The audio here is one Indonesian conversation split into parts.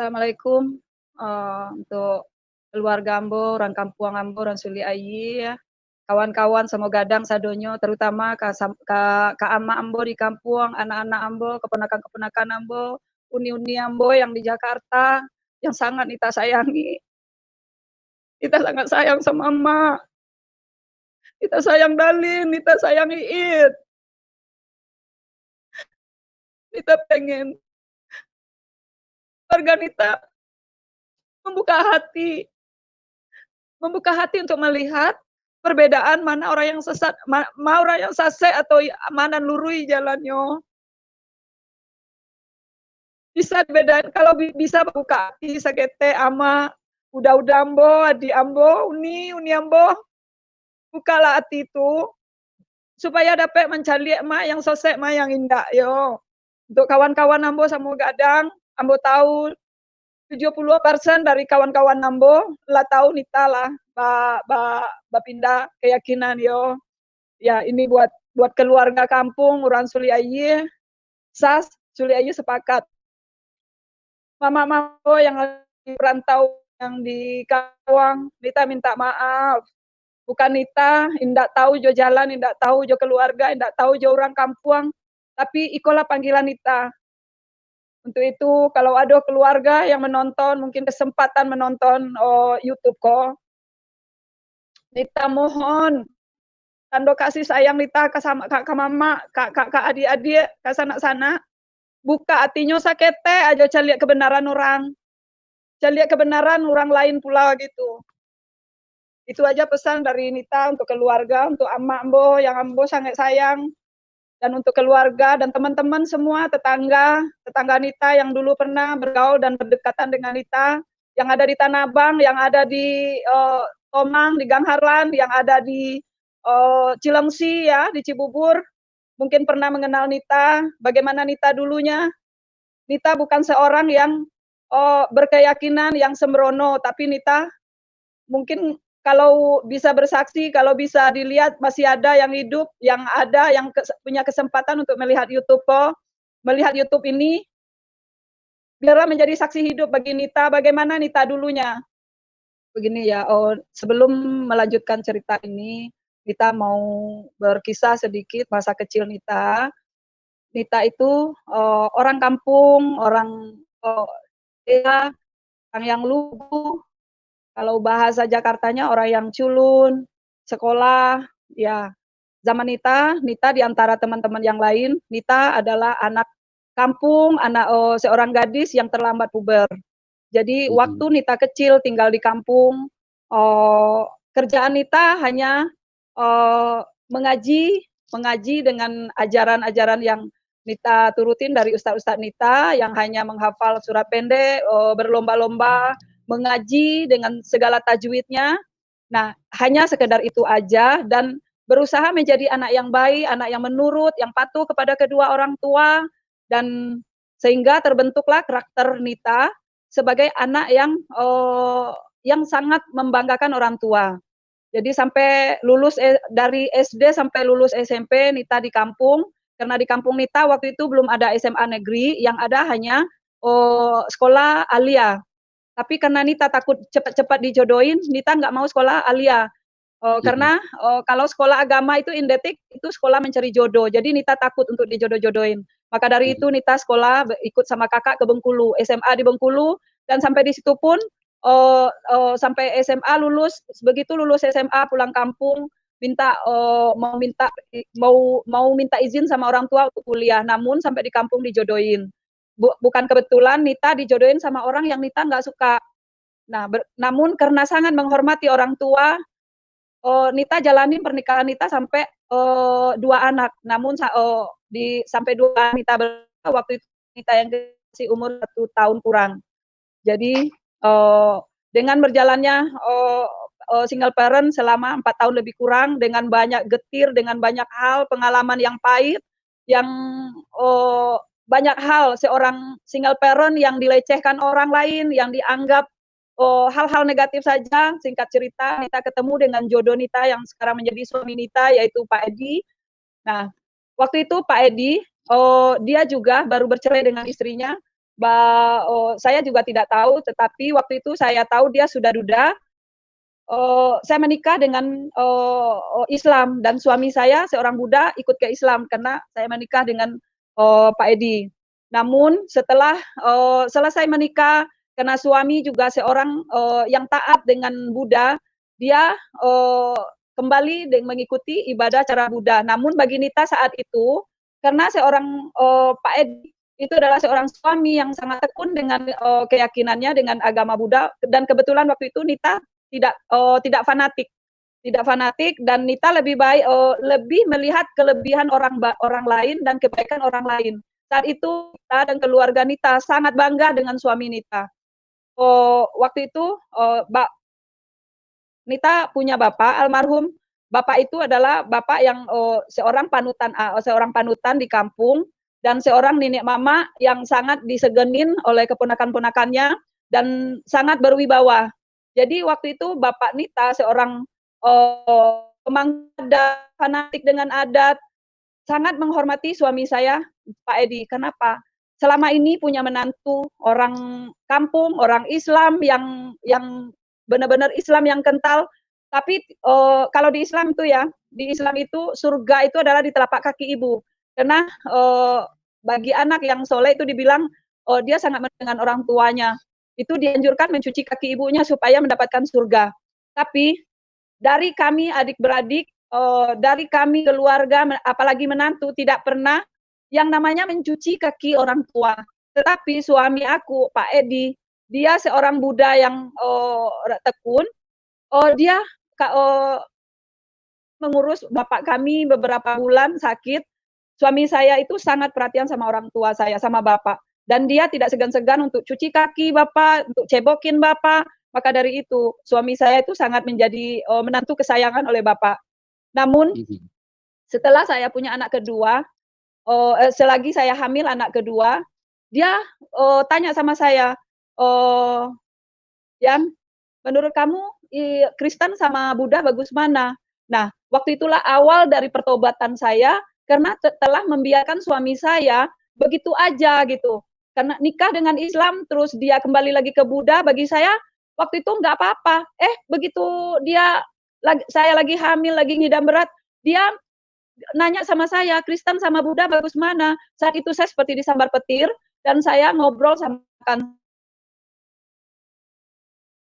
Assalamualaikum, untuk keluarga Ambo, orang kampuang Ambo, orang Suli Ayi ya, kawan-kawan Semo Gadang sadonyo, terutama ka ama Ambo di kampung, anak-anak Ambo, keponakan-keponakan Ambo, uni-uni Ambo yang di Jakarta, yang sangat Nita sayangi. Nita sangat sayang sama emak, Nita sayang Dalin, Nita sayang Iit. Nita pengen keluarga Nita membuka hati untuk melihat perbedaan mana orang yang sesat, orang yang sase atau mana lurui jalannya. Bisa dibedain kalau bisa buka hati sakete ama udah Ambo, adi Ambo, uni Ambo, bukalah hati itu supaya dapat mencari emak yang sosek emak yang indah yo. Untuk kawan-kawan Ambo Semo Gadang, Ambo tahu 70% dari kawan-kawan Ambo lah tahu Nita lah ba pindah keyakinan yo. Ya ini buat keluarga kampung orang Suli Ayi, SAS Suli Ayi sepakat. Mama yang lagi perantau yang di Kawang, Nita minta maaf. Bukan Nita, indak tahu jo jalan, indak tahu jo keluarga, indak tahu jo orang kampung, tapi ikolah panggilan Nita. Untuk itu kalau ada keluarga yang menonton, mungkin kesempatan menonton YouTube kok, Nita mohon tanda kasih sayang Nita ke sama kak mama, kak adik-adik, ke sanak-sanak, buka hatinya sakete aja cari kebenaran orang. Cari kebenaran orang lain pula gitu. Itu aja pesan dari Nita untuk keluarga, untuk ama Ambo yang Ambo sangat sayang, dan untuk keluarga dan teman-teman semua, tetangga Nita yang dulu pernah bergaul dan berdekatan dengan Nita, yang ada di Tanah Abang, yang ada di Tomang, di Gang Harlan, yang ada di Cilengsi ya, di Cibubur, mungkin pernah mengenal Nita, bagaimana Nita dulunya. Nita bukan seorang yang berkeyakinan yang sembrono, tapi Nita mungkin kalau bisa bersaksi, kalau bisa dilihat masih ada yang hidup, yang ada yang punya kesempatan untuk melihat YouTube kok. Melihat YouTube ini, biarlah menjadi saksi hidup bagi Nita, bagaimana Nita dulunya. Begini ya, sebelum melanjutkan cerita ini, Nita mau berkisah sedikit masa kecil Nita. Nita itu orang kampung, orang desa, orang yang lugu. Kalau bahasa Jakartanya orang yang culun, sekolah, ya. Zaman Nita di antara teman-teman yang lain, Nita adalah anak kampung, anak seorang gadis yang terlambat puber. Jadi waktu Nita kecil tinggal di kampung, kerjaan Nita hanya mengaji dengan ajaran-ajaran yang Nita turutin dari ustadz-ustadz Nita yang hanya menghafal surat pendek, berlomba-lomba mengaji dengan segala tajwidnya. Nah, hanya sekedar itu aja dan berusaha menjadi anak yang baik, anak yang menurut, yang patuh kepada kedua orang tua, dan sehingga terbentuklah karakter Nita sebagai anak yang sangat membanggakan orang tua. Jadi sampai lulus dari SD sampai lulus SMP Nita di kampung, karena di kampung Nita waktu itu belum ada SMA negeri, yang ada hanya sekolah alia. Tapi karena Nita takut cepat-cepat dijodohin, Nita nggak mau sekolah alia. Karena kalau sekolah agama itu indetik, itu sekolah mencari jodoh. Jadi Nita takut untuk dijodoh-jodohin. Maka dari itu Nita sekolah ikut sama kakak ke Bengkulu, SMA di Bengkulu, dan sampai di situ pun sampai SMA lulus. Begitu lulus SMA pulang kampung, mau minta izin sama orang tua untuk kuliah. Namun sampai di kampung dijodohin. Bukan kebetulan Nita dijodohin sama orang yang Nita nggak suka. Nah, namun karena sangat menghormati orang tua, Nita jalani pernikahan Nita sampai 2 anak. Namun sampai 2 Nita waktu itu Nita yang masih umur 1 tahun kurang. Jadi dengan berjalannya single parent selama 4 tahun lebih kurang, dengan banyak getir, dengan banyak hal, pengalaman yang pahit, yang banyak hal seorang single parent yang dilecehkan orang lain, yang dianggap hal-hal negatif saja. Singkat cerita, Nita ketemu dengan jodoh Nita yang sekarang menjadi suami Nita, yaitu Pak Edi. Nah, waktu itu Pak Edi, dia juga baru bercerai dengan istrinya, Saya juga tidak tahu, tetapi waktu itu saya tahu dia sudah duda. Saya menikah dengan Islam dan suami saya seorang Buddha ikut ke Islam karena saya menikah dengan Pak Edi. Namun setelah selesai menikah, karena suami juga seorang yang taat dengan Buddha, dia kembali mengikuti ibadah cara Buddha. Namun bagi Nita saat itu, karena seorang Pak Edi itu adalah seorang suami yang sangat tekun dengan keyakinannya dengan agama Buddha, dan kebetulan waktu itu Nita tidak fanatik dan Nita lebih baik lebih melihat kelebihan orang lain dan kebaikan orang lain. Saat itu Nita dan keluarga Nita sangat bangga dengan suami Nita. Waktu itu Nita punya bapak almarhum. Bapak itu adalah bapak yang seorang panutan di kampung dan seorang nenek mama yang sangat disegenin oleh keponakan-ponakannya dan sangat berwibawa. Jadi waktu itu bapak Nita seorang pemangku fanatik dengan adat, sangat menghormati suami saya, Pak Edi. Kenapa? Selama ini punya menantu orang kampung, orang Islam yang benar-benar Islam yang kental. Tapi kalau di Islam itu surga itu adalah di telapak kaki ibu. Karena bagi anak yang soleh itu dibilang dia sangat dengan orang tuanya. Itu dianjurkan mencuci kaki ibunya supaya mendapatkan surga. Tapi dari kami adik-beradik, dari kami keluarga, apalagi menantu, tidak pernah yang namanya mencuci kaki orang tua. Tetapi suami aku, Pak Edi, dia seorang Buddha yang tekun. Dia mengurus bapak kami beberapa bulan sakit. Suami saya itu sangat perhatian sama orang tua saya, sama bapak. Dan dia tidak segan-segan untuk cuci kaki bapak, untuk cebokin bapak. Maka dari itu, suami saya itu sangat menjadi menantu kesayangan oleh bapak. Namun, setelah saya punya anak kedua, selagi saya hamil anak kedua, dia tanya sama saya, Yan, menurut kamu Kristen sama Buddha bagus mana? Nah, waktu itulah awal dari pertobatan saya, karena telah membiarkan suami saya begitu aja gitu. Karena nikah dengan Islam, terus dia kembali lagi ke Buddha, bagi saya waktu itu nggak apa-apa. Begitu saya lagi hamil, lagi ngidam berat, dia nanya sama saya, Kristen sama Buddha bagus mana? Saat itu saya seperti disambar petir, dan saya ngobrol sama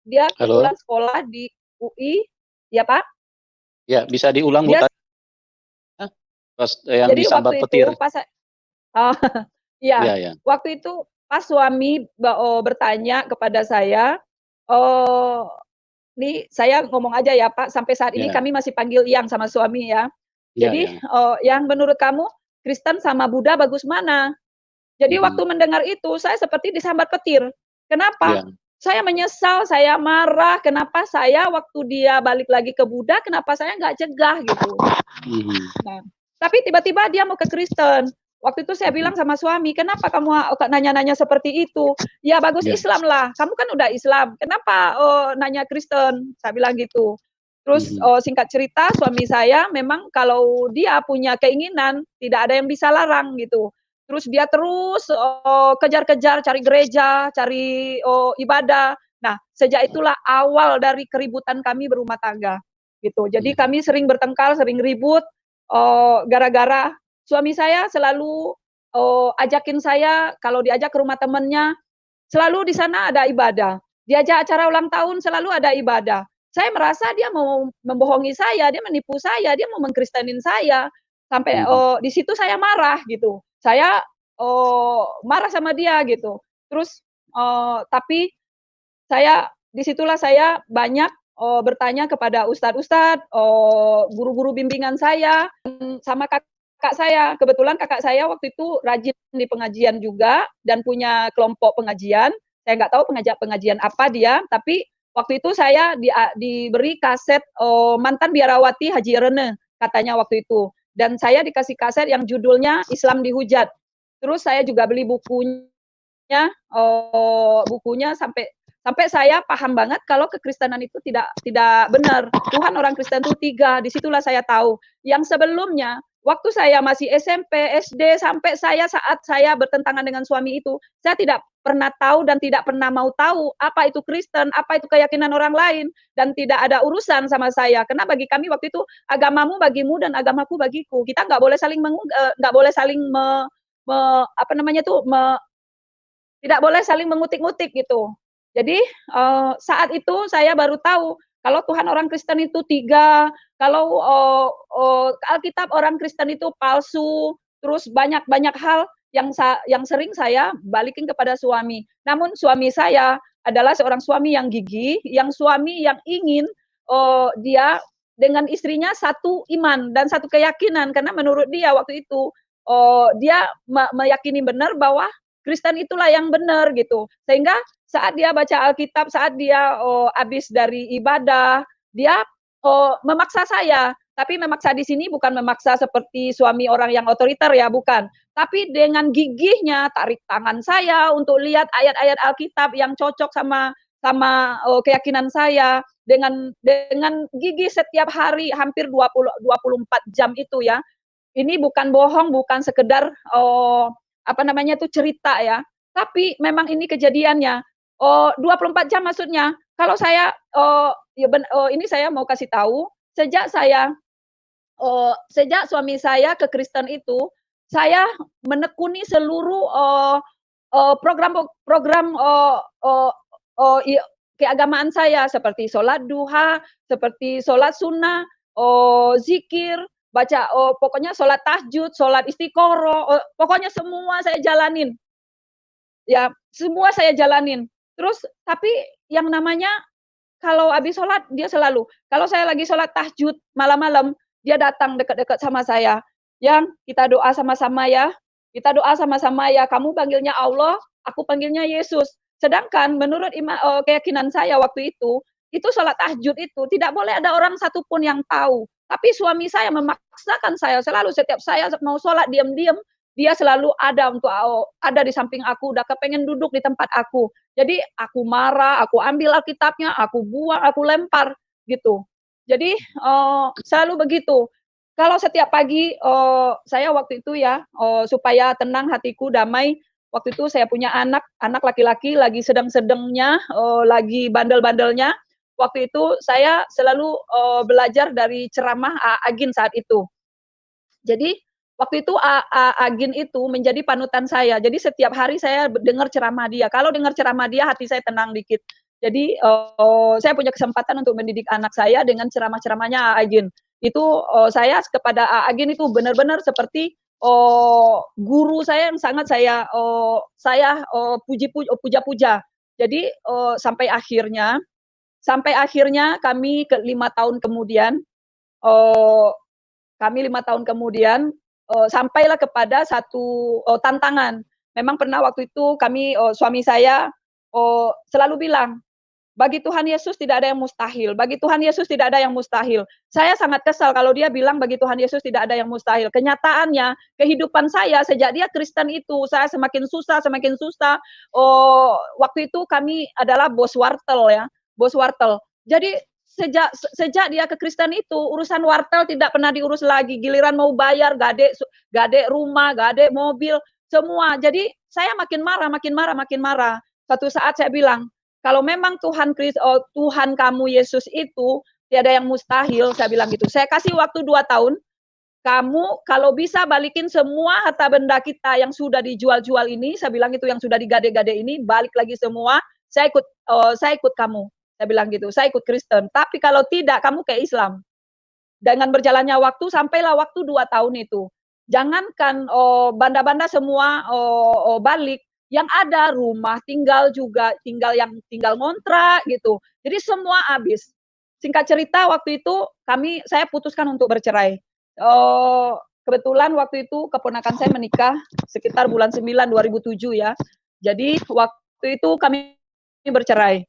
dia kebetulan sekolah di UI, ya Pak? Ya, bisa diulang Bu. Pas yang jadi disambar waktu petir. Itu pas ya, waktu itu pas suami bertanya kepada saya, ini saya ngomong aja ya Pak, sampai saat ini kami masih panggil Yang sama suami ya. Jadi yang menurut kamu Kristen sama Buddha bagus mana? Jadi waktu mendengar itu saya seperti disambar petir. Kenapa? Saya menyesal, saya marah. Kenapa saya waktu dia balik lagi ke Buddha, kenapa saya nggak cegah gitu? Nah, tapi tiba-tiba dia mau ke Kristen. Waktu itu saya bilang sama suami, kenapa kamu nanya-nanya seperti itu? Ya bagus Islam lah, kamu kan udah Islam. Kenapa nanya Kristen? Saya bilang gitu. Terus singkat cerita, suami saya memang kalau dia punya keinginan, tidak ada yang bisa larang gitu. Terus dia terus kejar-kejar, cari gereja, cari ibadah. Nah, sejak itulah awal dari keributan kami berumah tangga. Gitu. Jadi kami sering bertengkar, sering ribut, gara-gara suami saya selalu ajakin saya, kalau diajak ke rumah temannya, selalu di sana ada ibadah. Diajak acara ulang tahun, selalu ada ibadah. Saya merasa dia mau membohongi saya, dia menipu saya, dia mau mengkristenin saya. Sampai di situ saya marah gitu. Saya marah sama dia gitu. Terus tapi disitulah saya banyak bertanya kepada ustadz-ustadz, guru-guru bimbingan saya, sama kakak saya. Kebetulan kakak saya waktu itu rajin di pengajian juga dan punya kelompok pengajian. Saya nggak tahu pengajian apa dia, tapi waktu itu saya diberi kaset mantan biarawati Haji Rene katanya waktu itu. Dan saya dikasih kaset yang judulnya Islam Dihujat. Terus saya juga beli bukunya sampai saya paham banget kalau kekristenan itu tidak benar. Tuhan orang Kristen itu 3. Disitulah saya tahu. Yang sebelumnya waktu saya masih SMP, SD, sampai saat saya bertentangan dengan suami itu, saya tidak pernah tahu dan tidak pernah mau tahu apa itu Kristen, apa itu keyakinan orang lain, dan tidak ada urusan sama saya. Karena bagi kami waktu itu agamamu bagimu dan agamaku bagiku. Kita nggak boleh saling nggak boleh saling apa namanya tuh tidak boleh saling mengutik-ngutik gitu. Jadi saat itu saya baru tahu kalau Tuhan orang Kristen itu 3, kalau Alkitab orang Kristen itu palsu, terus banyak hal yang sering saya balikin kepada suami. Namun suami saya adalah seorang suami yang gigih, yang suami yang ingin dia dengan istrinya satu iman dan satu keyakinan, karena menurut dia waktu itu dia meyakini benar bahwa Kristen itulah yang benar gitu. Sehingga saat dia baca Alkitab, saat dia habis dari ibadah, dia memaksa saya. Tapi memaksa di sini bukan memaksa seperti suami orang yang otoriter ya, bukan. Tapi dengan gigihnya tarik tangan saya untuk lihat ayat-ayat Alkitab yang cocok sama keyakinan saya, dengan gigih setiap hari hampir 24 jam itu ya. Ini bukan bohong, bukan sekedar apa namanya tuh cerita ya. Tapi memang ini kejadiannya. 24 jam maksudnya. Kalau saya ini saya mau kasih tahu, sejak suami saya ke Kristen itu, saya menekuni seluruh program keagamaan saya, seperti sholat duha, seperti sholat sunnah, zikir, baca pokoknya sholat tahajud, sholat istiqoroh, pokoknya semua saya jalanin. Ya, semua saya jalanin. Terus tapi yang namanya kalau habis sholat dia selalu, kalau saya lagi sholat tahajud malam-malam, dia datang dekat-dekat sama saya. Yang kita doa sama-sama ya. Kita doa sama-sama ya. Kamu panggilnya Allah, aku panggilnya Yesus. Sedangkan menurut keyakinan saya waktu itu sholat tahajud itu tidak boleh ada orang satupun yang tahu. Tapi suami saya memaksakan saya selalu, setiap saya mau sholat diam-diam, dia selalu ada ada di samping aku, udah kepengen duduk di tempat aku. Jadi aku marah, aku ambil Alkitabnya, aku buang, aku lempar gitu. Jadi selalu begitu. Kalau setiap pagi saya waktu itu ya supaya tenang hatiku, damai. Waktu itu saya punya anak laki-laki lagi sedang-sedangnya, lagi bandel-bandelnya. Waktu itu saya selalu belajar dari ceramah Agin saat itu. Jadi waktu itu Agin itu menjadi panutan saya. Jadi setiap hari saya dengar ceramah dia. Kalau dengar ceramah dia hati saya tenang dikit. Jadi saya punya kesempatan untuk mendidik anak saya dengan ceramah-ceramahnya Agin. Itu saya kepada Agin itu benar-benar seperti guru saya yang sangat saya puja-puja. Jadi sampai akhirnya kami 5 tahun kemudian sampailah kepada satu tantangan. Memang pernah waktu itu kami suami saya selalu bilang, bagi Tuhan Yesus tidak ada yang mustahil. Bagi Tuhan Yesus tidak ada yang mustahil. Saya sangat kesal kalau dia bilang bagi Tuhan Yesus tidak ada yang mustahil. Kenyataannya, kehidupan saya sejak dia Kristen itu, saya semakin susah. Waktu itu kami adalah bos wartel ya, bos wartel. Jadi sejak dia ke Kristen itu, urusan wartel tidak pernah diurus lagi. Giliran mau bayar, gade rumah, gade mobil, semua. Jadi saya makin marah. Suatu saat saya bilang, kalau memang Tuhan kamu Yesus itu tiada yang mustahil, saya bilang gitu. Saya kasih waktu 2 tahun, kamu kalau bisa balikin semua harta benda kita yang sudah dijual-jual ini, saya bilang itu yang sudah digade-gade ini, balik lagi semua, saya ikut kamu. Saya bilang gitu, saya ikut Kristen. Tapi kalau tidak, kamu ke Islam. Dengan berjalannya waktu, sampailah waktu 2 tahun itu. Jangankan banda-banda semua balik, yang ada rumah tinggal juga, tinggal ngontrak gitu. Jadi semua habis. Singkat cerita waktu itu saya putuskan untuk bercerai. Kebetulan waktu itu keponakan saya menikah sekitar bulan 9 2007 ya. Jadi waktu itu kami bercerai.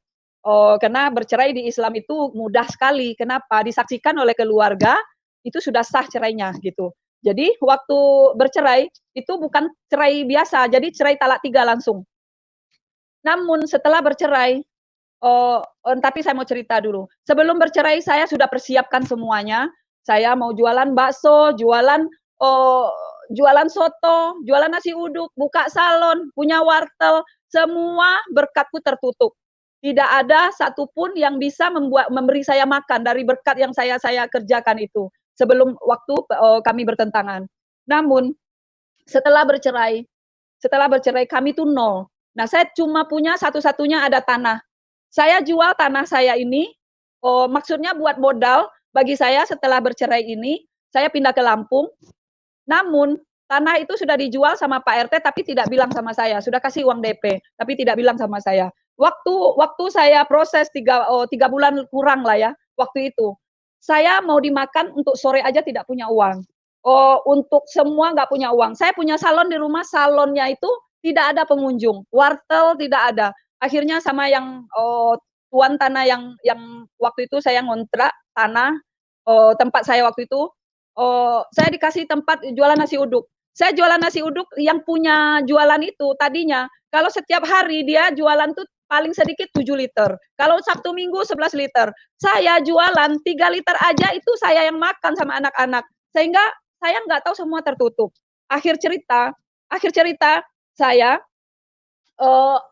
Karena bercerai di Islam itu mudah sekali. Kenapa? Disaksikan oleh keluarga, itu sudah sah cerainya gitu. Jadi waktu bercerai itu bukan cerai biasa, jadi cerai talak 3 langsung. Namun setelah bercerai, tapi saya mau cerita dulu. Sebelum bercerai saya sudah persiapkan semuanya. Saya mau jualan bakso, jualan oh, jualan soto, jualan nasi uduk, buka salon, punya wartel, semua berkatku tertutup. Tidak ada satupun yang bisa memberi saya makan dari berkat yang saya kerjakan itu sebelum waktu kami bertentangan. Namun setelah bercerai kami tuh nol. Nah, saya cuma punya satu-satunya ada tanah. Saya jual tanah saya ini, maksudnya buat modal bagi saya setelah bercerai ini, saya pindah ke Lampung. Namun tanah itu sudah dijual sama Pak RT tapi tidak bilang sama saya. Sudah kasih uang DP tapi tidak bilang sama saya. Waktu saya proses 3 bulan kurang lah ya waktu itu. Saya mau dimakan untuk sore aja tidak punya uang. Untuk semua nggak punya uang. Saya punya salon di rumah, salonnya itu tidak ada pengunjung, wartel tidak ada. Akhirnya sama yang tuan tanah yang waktu itu saya ngontrak tanah tempat saya waktu itu, saya dikasih tempat jualan nasi uduk. Saya jualan nasi uduk yang punya jualan itu tadinya kalau setiap hari dia jualan tuh paling sedikit 7 liter. Kalau Sabtu Minggu 11 liter. Saya jualan 3 liter aja itu saya yang makan sama anak-anak. Sehingga saya nggak tahu semua tertutup. Akhir cerita saya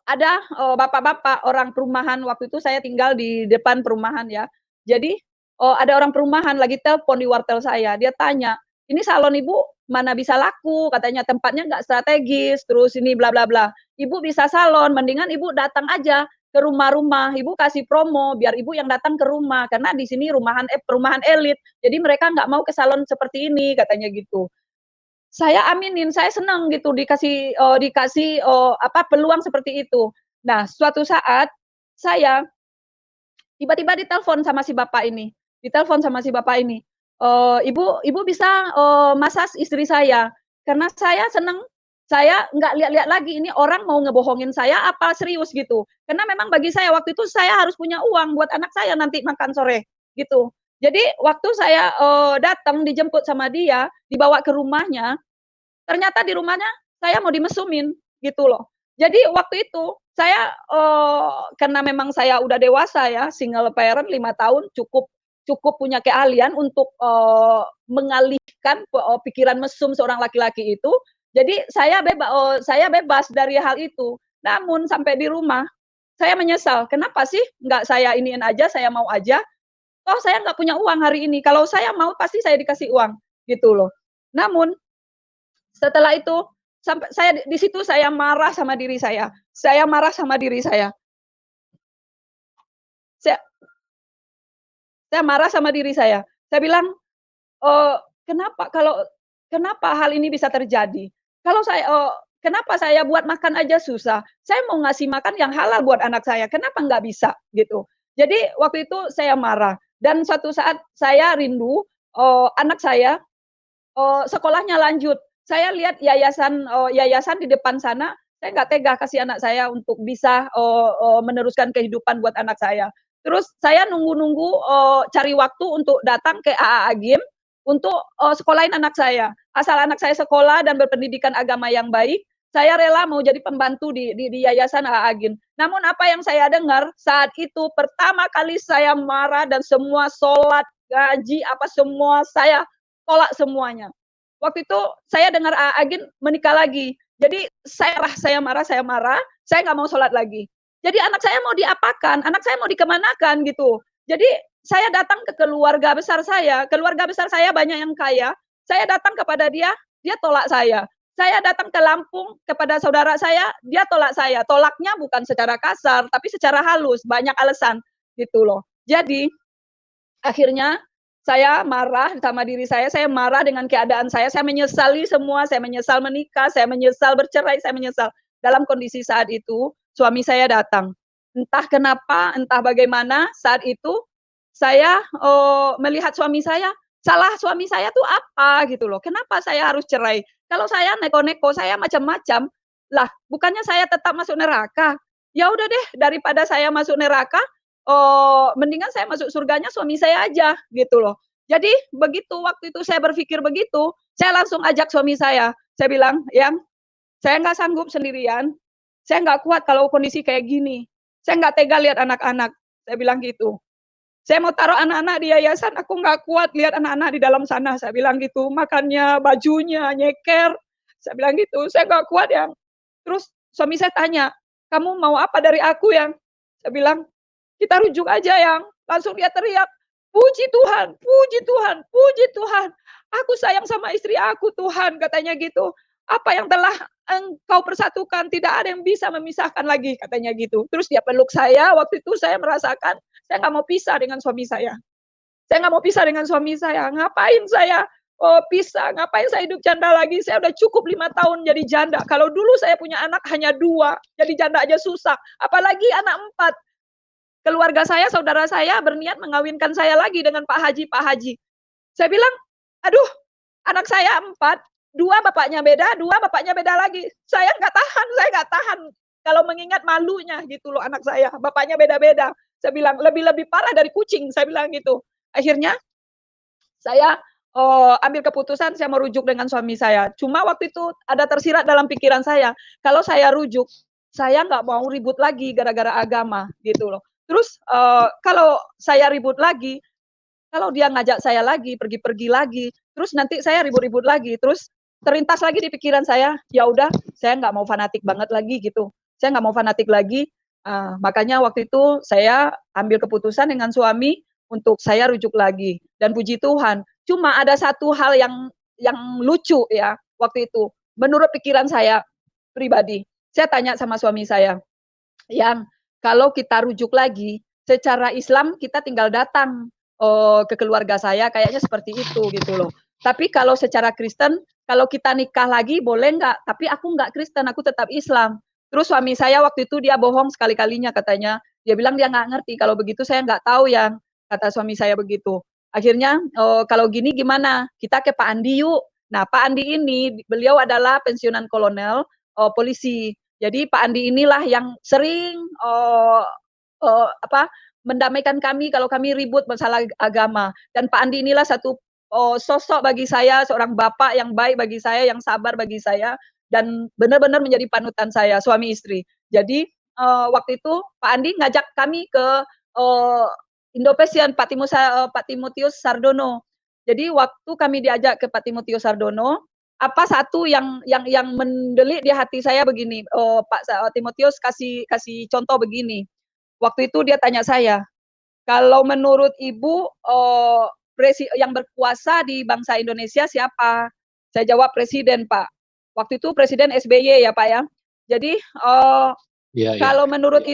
ada bapak-bapak orang perumahan waktu itu saya tinggal di depan perumahan ya. Jadi ada orang perumahan lagi telepon di wartel saya. Dia tanya, ini salon ibu mana bisa laku? Katanya tempatnya nggak strategis. Terus ini bla bla bla. Ibu bisa salon, mendingan ibu datang aja ke rumah-rumah. Ibu kasih promo biar ibu yang datang ke rumah karena di sini perumahan elit. Jadi mereka nggak mau ke salon seperti ini katanya gitu. Saya aminin, saya senang gitu dikasih peluang seperti itu. Nah, suatu saat saya tiba-tiba ditelepon sama si bapak ini, "Ibu bisa massage istri saya." Karena saya senang, saya nggak lihat-lihat lagi ini orang mau ngebohongin saya apa serius gitu. Karena memang bagi saya waktu itu saya harus punya uang buat anak saya nanti makan sore, gitu. Jadi waktu saya datang dijemput sama dia, dibawa ke rumahnya, ternyata di rumahnya saya mau dimesumin, gitu loh. Jadi waktu itu saya, karena memang saya udah dewasa ya, single parent 5 tahun cukup cukup punya keahlian untuk, mengalihkan pikiran mesum seorang laki-laki itu, jadi saya bebas dari hal itu. Namun sampai di rumah, saya menyesal, kenapa sih nggak saya iniin aja, saya mau aja, toh saya nggak punya uang hari ini, kalau saya mau pasti saya dikasih uang, gitu loh. Namun setelah itu, sampai saya di situ saya marah sama diri saya. Saya marah sama diri saya. Saya saya marah sama diri saya. Saya bilang, eee, kenapa hal ini bisa terjadi? Kalau saya kenapa saya buat makan aja susah? Saya mau ngasih makan yang halal buat anak saya, kenapa nggak bisa? Gitu. Jadi waktu itu saya marah dan suatu saat saya rindu, anak saya sekolahnya lanjut. Saya lihat yayasan di depan sana, saya nggak tega kasih anak saya untuk bisa, meneruskan kehidupan buat anak saya. Terus saya nunggu-nunggu, cari waktu untuk datang ke AA Agim untuk, sekolahin anak saya. Asal anak saya sekolah dan berpendidikan agama yang baik, saya rela mau jadi pembantu di yayasan AA Agim. Namun apa yang saya dengar saat itu pertama kali saya marah dan semua sholat, gaji, apa semua saya tolak semuanya. Waktu itu saya dengar Agin menikah lagi. Jadi saya marah, saya nggak mau sholat lagi. Jadi anak saya mau diapakan, anak saya mau dikemanakan gitu. Jadi saya datang ke keluarga besar saya banyak yang kaya, saya datang kepada dia, dia tolak saya. Saya datang ke Lampung kepada saudara saya, dia tolak saya. Tolaknya bukan secara kasar, tapi secara halus, banyak alasan gitu loh. Jadi akhirnya saya marah sama diri saya marah dengan keadaan saya menyesali semua, saya menyesal menikah, saya menyesal bercerai, saya menyesal. Dalam kondisi saat itu, suami saya datang. Entah kenapa, entah bagaimana, saat itu saya, melihat suami saya, salah suami saya tuh apa gitu loh, kenapa saya harus cerai? Kalau saya neko-neko, saya macam-macam, lah bukannya saya tetap masuk neraka? Ya udah deh, daripada saya masuk neraka, mendingan saya masuk surganya suami saya aja, gitu loh. Jadi begitu waktu itu saya berpikir begitu, saya langsung ajak suami saya bilang, "Yang, saya nggak sanggup sendirian, saya nggak kuat kalau kondisi kayak gini, saya nggak tega lihat anak-anak," saya bilang gitu. Saya mau taruh anak-anak di yayasan, aku nggak kuat lihat anak-anak di dalam sana. Saya bilang gitu, makannya, bajunya, nyeker. Saya bilang gitu, saya nggak kuat yang. Terus suami saya tanya, kamu mau apa dari aku yang? Saya bilang, kita rujuk aja yang. Langsung dia teriak, puji Tuhan, puji Tuhan, puji Tuhan. Aku sayang sama istri aku Tuhan, katanya gitu. Apa yang telah engkau persatukan, tidak ada yang bisa memisahkan lagi, katanya gitu. Terus dia peluk saya, waktu itu saya merasakan, saya nggak mau pisah dengan suami saya. Saya nggak mau pisah dengan suami saya. Ngapain saya pisah? Ngapain saya hidup janda lagi? Saya udah cukup 5 tahun jadi janda. Kalau dulu saya punya anak hanya 2, jadi janda aja susah. Apalagi anak 4. Keluarga saya, saudara saya berniat mengawinkan saya lagi dengan Pak Haji, Pak Haji. Saya bilang, aduh, anak saya 4, 2 bapaknya beda, 2 bapaknya beda lagi. Saya nggak tahan. Kalau mengingat malunya gitu loh anak saya, bapaknya beda-beda. Saya bilang, lebih parah dari kucing, saya bilang gitu. Akhirnya saya ambil keputusan saya merujuk dengan suami saya. Cuma waktu itu ada tersirat dalam pikiran saya, kalau saya rujuk, saya nggak mau ribut lagi gara-gara agama gitu loh. Terus kalau saya ribut lagi, kalau dia ngajak saya lagi, pergi-pergi lagi, terus nanti saya ribut-ribut lagi, terus terlintas lagi di pikiran saya, ya udah, saya nggak mau fanatik banget lagi gitu. Saya nggak mau fanatik lagi, makanya waktu itu saya ambil keputusan dengan suami untuk saya rujuk lagi. Dan puji Tuhan, cuma ada satu hal yang lucu ya waktu itu. Menurut pikiran saya pribadi, saya tanya sama suami saya, yang kalau kita rujuk lagi, secara Islam kita tinggal datang ke keluarga saya, kayaknya seperti itu gitu loh. Tapi kalau secara Kristen, kalau kita nikah lagi boleh nggak? Tapi aku nggak Kristen, aku tetap Islam. Terus suami saya waktu itu dia bohong sekali-kalinya katanya. Dia bilang dia nggak ngerti, kalau begitu saya nggak tahu yang, kata suami saya begitu. Akhirnya kalau gini gimana? Kita ke Pak Andi yuk. Nah Pak Andi ini, beliau adalah pensiunan kolonel polisi. Jadi Pak Andi inilah yang sering mendamaikan kami kalau kami ribut masalah agama. Dan Pak Andi inilah satu sosok bagi saya, seorang bapak yang baik bagi saya, yang sabar bagi saya, dan benar-benar menjadi panutan saya, suami istri. Jadi waktu itu Pak Andi ngajak kami ke Indopesian, Pak Timotius Sardono. Jadi waktu kami diajak ke Pak Timotius Sardono, apa satu yang mendelik di hati saya begini, Pak Timotius kasih contoh begini. Waktu itu dia tanya saya, kalau menurut Ibu yang berkuasa di bangsa Indonesia siapa? Saya jawab presiden, Pak. Waktu itu Presiden SBY ya, Pak ya. Jadi kalau menurut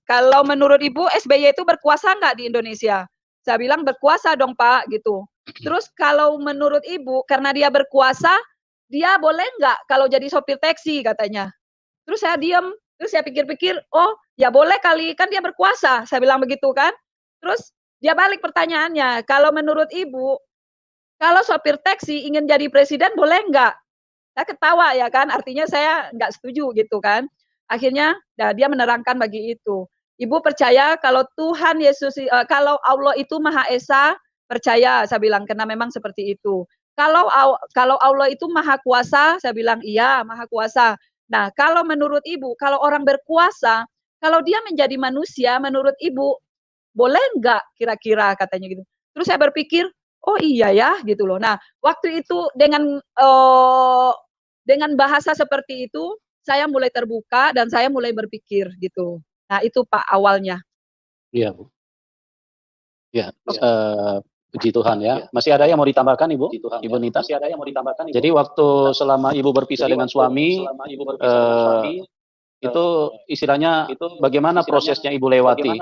kalau menurut Ibu SBY itu berkuasa nggak di Indonesia? Saya bilang berkuasa dong Pak gitu. Terus kalau menurut Ibu karena dia berkuasa, dia boleh nggak kalau jadi sopir taksi katanya. Terus saya diam, terus saya pikir-pikir, oh ya boleh kali, kan dia berkuasa. Saya bilang begitu kan. Terus dia balik pertanyaannya, kalau menurut Ibu, kalau sopir taksi ingin jadi presiden boleh nggak? Saya ketawa ya kan, artinya saya nggak setuju gitu kan. Akhirnya dia menerangkan bagi itu. Ibu percaya kalau Tuhan Yesus, kalau Allah itu Maha Esa, percaya, saya bilang, karena memang seperti itu. Kalau Allah itu Maha Kuasa, saya bilang iya, Maha Kuasa. Nah, kalau menurut Ibu, kalau orang berkuasa, kalau dia menjadi manusia, menurut Ibu, boleh nggak kira-kira katanya gitu. Terus saya berpikir, oh iya ya gitu loh. Nah, waktu itu dengan bahasa seperti itu, saya mulai terbuka dan saya mulai berpikir gitu. Nah, itu Pak awalnya. Iya, Bu. Ya, puji Tuhan ya. Masih ada yang mau ditambahkan Ibu? Ibu Nita? Masih ada yang mau ditambahkan Ibu? Jadi waktu selama Ibu berpisah dengan suami, itu istilahnya bagaimana prosesnya Ibu lewati?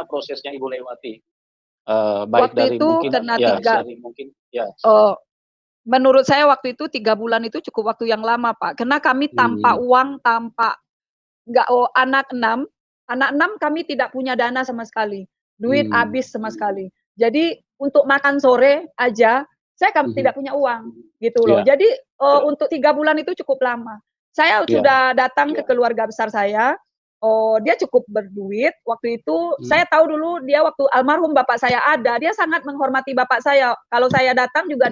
Baik waktu dari itu mungkin karena ya, menurut saya waktu itu 3 bulan itu cukup waktu yang lama Pak. Karena kami tanpa uang, tanpa anak 6 kami tidak punya dana sama sekali. Duit habis sama sekali. Jadi untuk makan sore aja saya tidak punya uang gitu loh. Jadi untuk 3 bulan itu cukup lama. Saya sudah datang ke keluarga besar saya. Dia cukup berduit. Waktu itu saya tahu dulu dia waktu almarhum bapak saya ada, dia sangat menghormati bapak saya. Kalau saya datang juga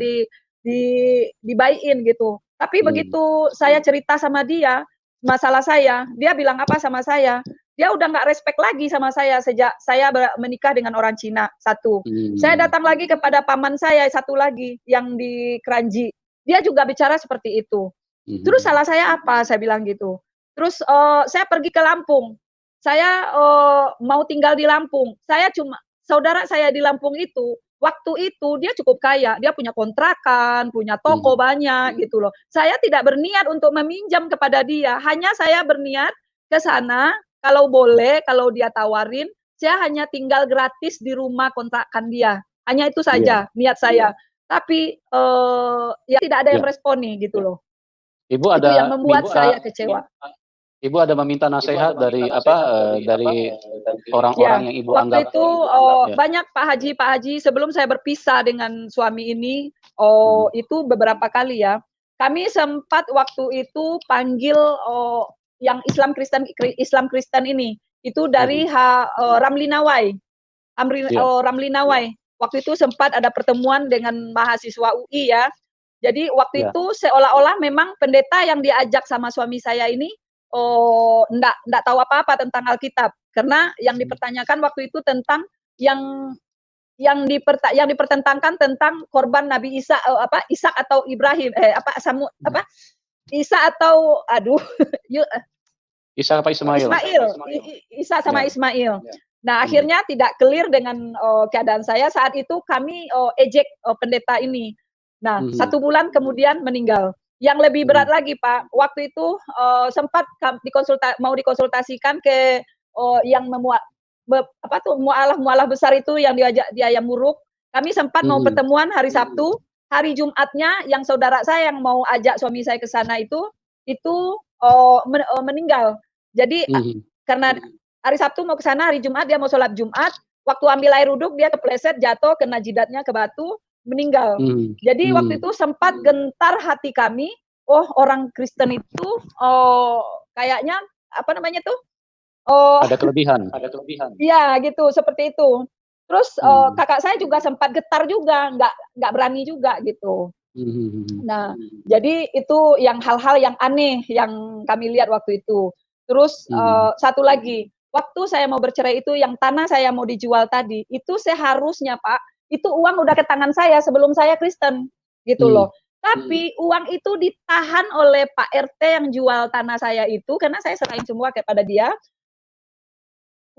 dibaikin gitu. Tapi begitu saya cerita sama dia masalah saya, dia bilang apa sama saya? dia udah nggak respect lagi sama saya sejak saya menikah dengan orang Cina, satu. Saya datang lagi kepada paman saya, satu lagi, yang di Kranji. Dia juga bicara seperti itu. Terus salah saya apa? Saya bilang gitu. Terus saya pergi ke Lampung. Saya mau tinggal di Lampung. Saudara saya di Lampung itu, waktu itu dia cukup kaya. Dia punya kontrakan, punya toko banyak gitu loh. Saya tidak berniat untuk meminjam kepada dia. Hanya saya berniat ke sana, kalau boleh, kalau dia tawarin, saya hanya tinggal gratis di rumah kontrakan dia. Hanya itu saja niat saya. Tapi ya tidak ada yang responi gitu loh. Ibu Itu yang ada membuat minta, saya kecewa. Ibu ada meminta nasihat dari dari orang-orang yang Ibu Waktu anggap. itu banyak Pak Haji sebelum saya berpisah dengan suami ini, itu beberapa kali ya. Kami sempat waktu itu panggil yang Islam Kristen ini, itu dari Ramli Nawai. Ramli Nawai. Waktu itu sempat ada pertemuan dengan mahasiswa UI ya. Jadi waktu itu seolah-olah memang pendeta yang diajak sama suami saya ini enggak tahu apa-apa tentang Alkitab, karena yang dipertanyakan waktu itu tentang yang dipertentangkan tentang korban Nabi Isa Ishak atau Ibrahim Isa atau Isa apa Ismail? Isa sama Ismail. Nah, akhirnya tidak clear dengan keadaan saya. Saat itu kami ejek pendeta ini. Nah, 1 bulan kemudian meninggal. Yang lebih berat lagi, Pak, waktu itu sempat mau dikonsultasikan ke yang mualah besar itu yang diajak dia yang muruk. Kami sempat mau pertemuan hari Sabtu, hari Jumatnya yang saudara saya yang mau ajak suami saya ke sana itu meninggal. Jadi karena hari Sabtu mau ke sana, hari Jumat dia mau sholat Jumat, waktu ambil air wuduk dia kepleset, jatuh, kena jidatnya ke batu, meninggal. Jadi waktu itu sempat gentar hati kami, orang Kristen itu kayaknya apa namanya tuh? Ada kelebihan. Iya gitu, seperti itu. Terus kakak saya juga sempat getar juga, nggak berani juga gitu. Nah, jadi itu yang hal-hal yang aneh yang kami lihat waktu itu. Terus satu lagi, waktu saya mau bercerai itu yang tanah saya mau dijual tadi, itu seharusnya Pak, itu uang udah ke tangan saya sebelum saya Kristen gitu loh. Tapi uang itu ditahan oleh Pak RT yang jual tanah saya itu, karena saya serahin semua kepada dia.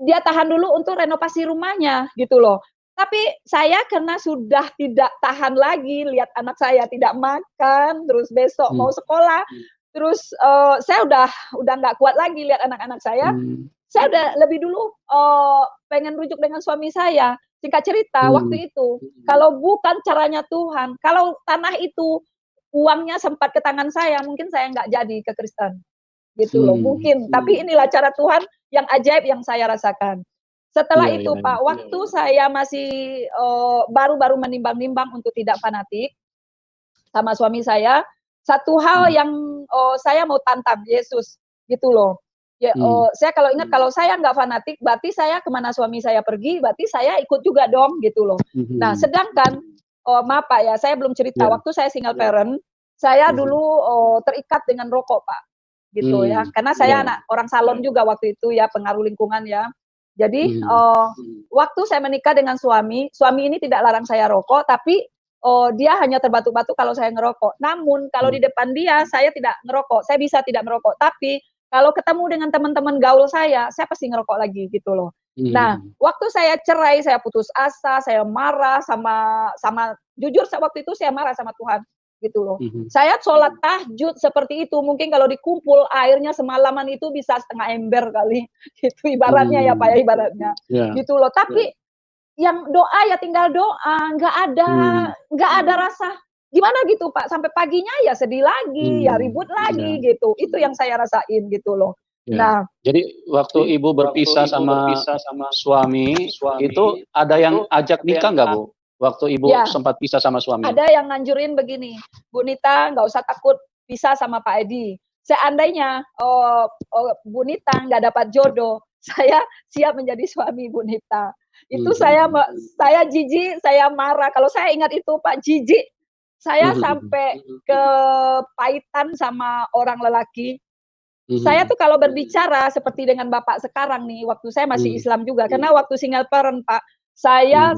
Dia tahan dulu untuk renovasi rumahnya gitu loh. Tapi saya karena sudah tidak tahan lagi lihat anak saya tidak makan, terus besok mau sekolah, terus saya udah nggak kuat lagi lihat anak-anak saya. Saya udah lebih dulu pengen rujuk dengan suami saya. Singkat cerita, waktu itu kalau bukan caranya Tuhan, kalau tanah itu uangnya sempat ke tangan saya, mungkin saya nggak jadi ke Kristen gitu loh, mungkin. Tapi inilah cara Tuhan yang ajaib yang saya rasakan. Setelah itu Pak, waktu saya masih baru-baru menimbang-nimbang untuk tidak fanatik sama suami saya, satu hal yang saya mau tantang Yesus gitu loh. Ya, saya kalau ingat kalau saya nggak fanatik, berarti saya kemana suami saya pergi, berarti saya ikut juga dong gitu loh. Nah, sedangkan maaf Pak ya, saya belum cerita. Waktu saya single parent, saya dulu terikat dengan rokok Pak, gitu ya. Karena saya anak orang salon juga waktu itu ya, pengaruh lingkungan ya. Jadi waktu saya menikah dengan suami ini tidak larang saya rokok, tapi dia hanya terbatuk-batuk kalau saya ngerokok. Namun kalau di depan dia saya tidak ngerokok, saya bisa tidak merokok. Tapi kalau ketemu dengan teman-teman gaul saya pasti ngerokok lagi gitu loh. Nah, waktu saya cerai, saya putus asa, saya marah sama jujur waktu itu saya marah sama Tuhan gitu loh. Saya sholat tahajud seperti itu, mungkin kalau dikumpul airnya semalaman itu bisa setengah ember kali. Itu ibaratnya ya Pak ya, ibaratnya. Gitu loh. Tapi yang doa ya tinggal doa, nggak ada rasa gimana gitu Pak, sampai paginya ya sedih lagi, ya ribut lagi gitu. Itu yang saya rasain gitu loh. Nah, jadi waktu Ibu berpisah sama suami, itu ada yang ajak nikah nggak Bu? Waktu Ibu sempat pisah sama suami? Ada yang nganjurin begini, Bu Nita nggak usah takut pisah sama Pak Edi. Seandainya Bu Nita nggak dapat jodoh, saya siap menjadi suami Bu Nita. Itu saya jijik, saya marah. Kalau saya ingat itu Pak, jijik. Saya sampai kepahitan sama orang lelaki. Saya tuh kalau berbicara seperti dengan Bapak sekarang nih, waktu saya masih Islam juga, karena waktu single parent, Pak, saya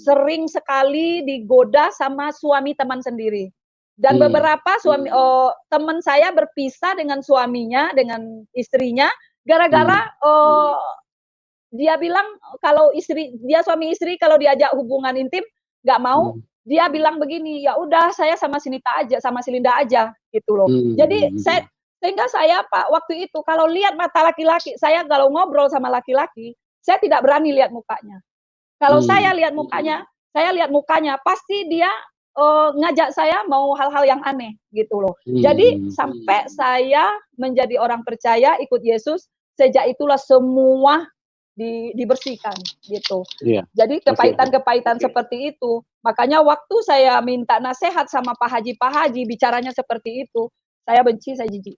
sering sekali digoda sama suami teman sendiri. Dan beberapa teman saya berpisah dengan suaminya, dengan istrinya, gara-gara dia bilang kalau dia suami istri kalau diajak hubungan intim nggak mau, dia bilang begini, ya udah saya sama si Nita aja, sama si Linda aja, gitu loh. Jadi sehingga saya Pak waktu itu kalau lihat mata laki-laki, saya kalau ngobrol sama laki-laki, saya tidak berani lihat mukanya. Kalau saya lihat mukanya, pasti dia ngajak saya mau hal-hal yang aneh gitu loh. Jadi sampai saya menjadi orang percaya ikut Yesus, sejak itulah semua dibersihkan gitu. Jadi kepahitan-kepahitan seperti itu. Makanya waktu saya minta nasihat sama Pak Haji bicaranya seperti itu, saya benci, saya jijik.